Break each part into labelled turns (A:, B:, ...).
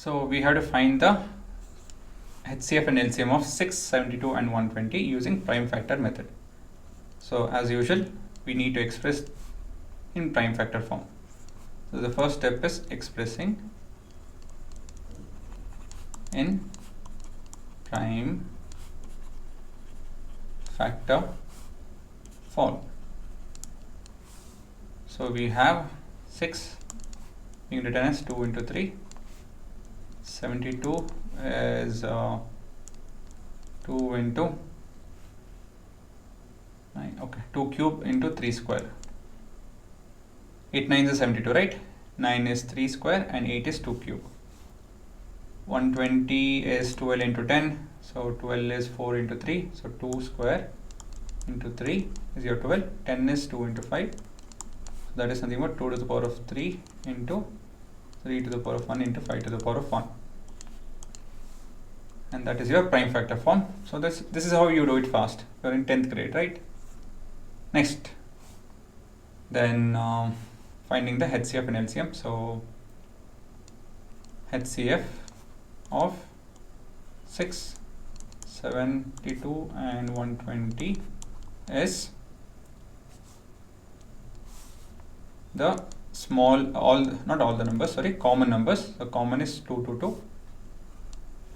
A: So we have to find the HCF and LCM of 6, 72 and 120 using prime factor method. So as usual, we need to express in prime factor form. So the first step is expressing in prime factor form. So we have 6 being written as 2 into 3, 72 is 2 into 9, okay, 2 cube into 3 square. 8 9 is 72, right? 9 is 3 square and 8 is 2 cube. 120 is 12 into 10, so 12 is 4 into 3, so 2 square into 3 is your 12. 10 is 2 into 5, so that is nothing but 2 to the power of 3 into 3 to the power of 1 into 5 to the power of 1. And that is your prime factor form. So this is how you do it fast. You are in 10th grade, right? Next, then finding the HCF and LCM. So HCF of 6, 72 and 120 is the common numbers. The common is 222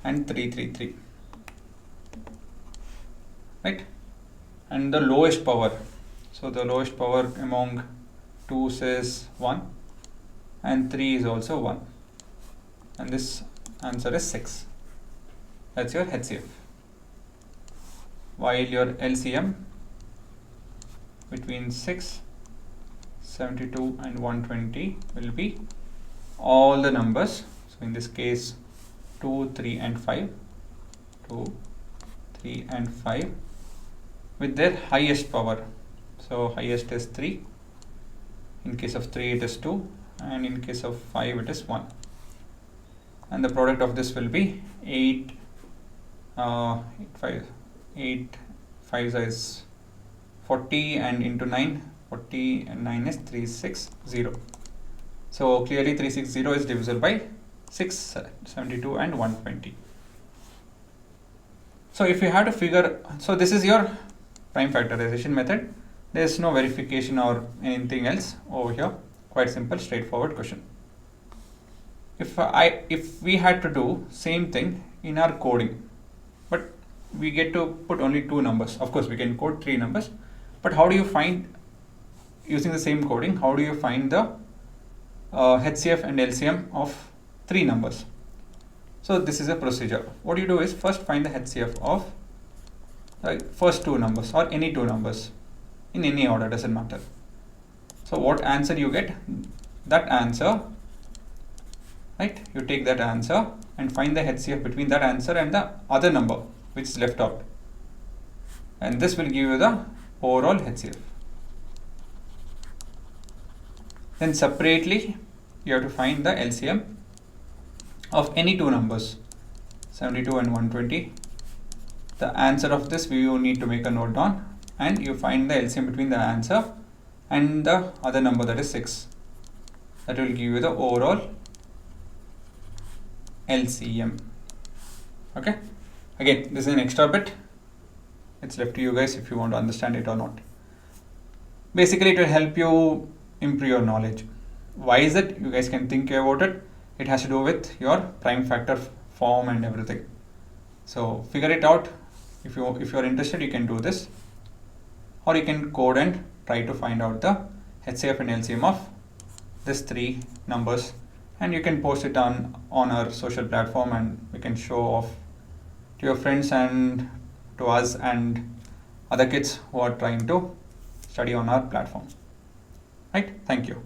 A: and 333, right? And the lowest power, so the lowest power among 2's is 1 and 3 is also 1, and this answer is 6. That's your HCF. While your LCM between 6, 72 and 120 will be all the numbers. So in this case 2, 3 and 5, 2, 3 and 5 with their highest power. So highest is 3, in case of 3 it is 2, and in case of 5 it is 1. And the product of this will be 8 5 is 40, and into 9, 40 and 9 is 360. So clearly 360 is divisible by 6, 72 and 120. So if you have to figure, so this is your prime factorization method. There is no verification or anything else over here. Quite simple, straightforward question. If we had to do same thing in our coding, but we get to put only 2 numbers. Of course we can code 3 numbers, but how do you find, using the same coding, how do you find the HCF and LCM of 3 numbers? So this is a procedure. What you do is first find the HCF of first 2 numbers or any 2 numbers in any order, doesn't matter. So what answer you get, that answer, right? You take that answer and find the HCF between that answer and the other number which is left out, and this will give you the overall HCF. Then separately you have to find the LCM of any 2 numbers, 72 and 120. The answer of this you need to make a note down, and you find the LCM between the answer and the other number, that is 6. That will give you the overall LCM. Okay, again this is an extra bit, it's left to you guys if you want to understand it or not. Basically it will help you improve your knowledge. Why is it? You guys can think about it. It has to do with your prime factor form and everything. So figure it out. If you're interested, you can do this, or you can code and try to find out the HCF and LCM of these 3 numbers, and you can post it on our social platform, and we can show off to your friends and to us and other kids who are trying to study on our platform. Right? Thank you.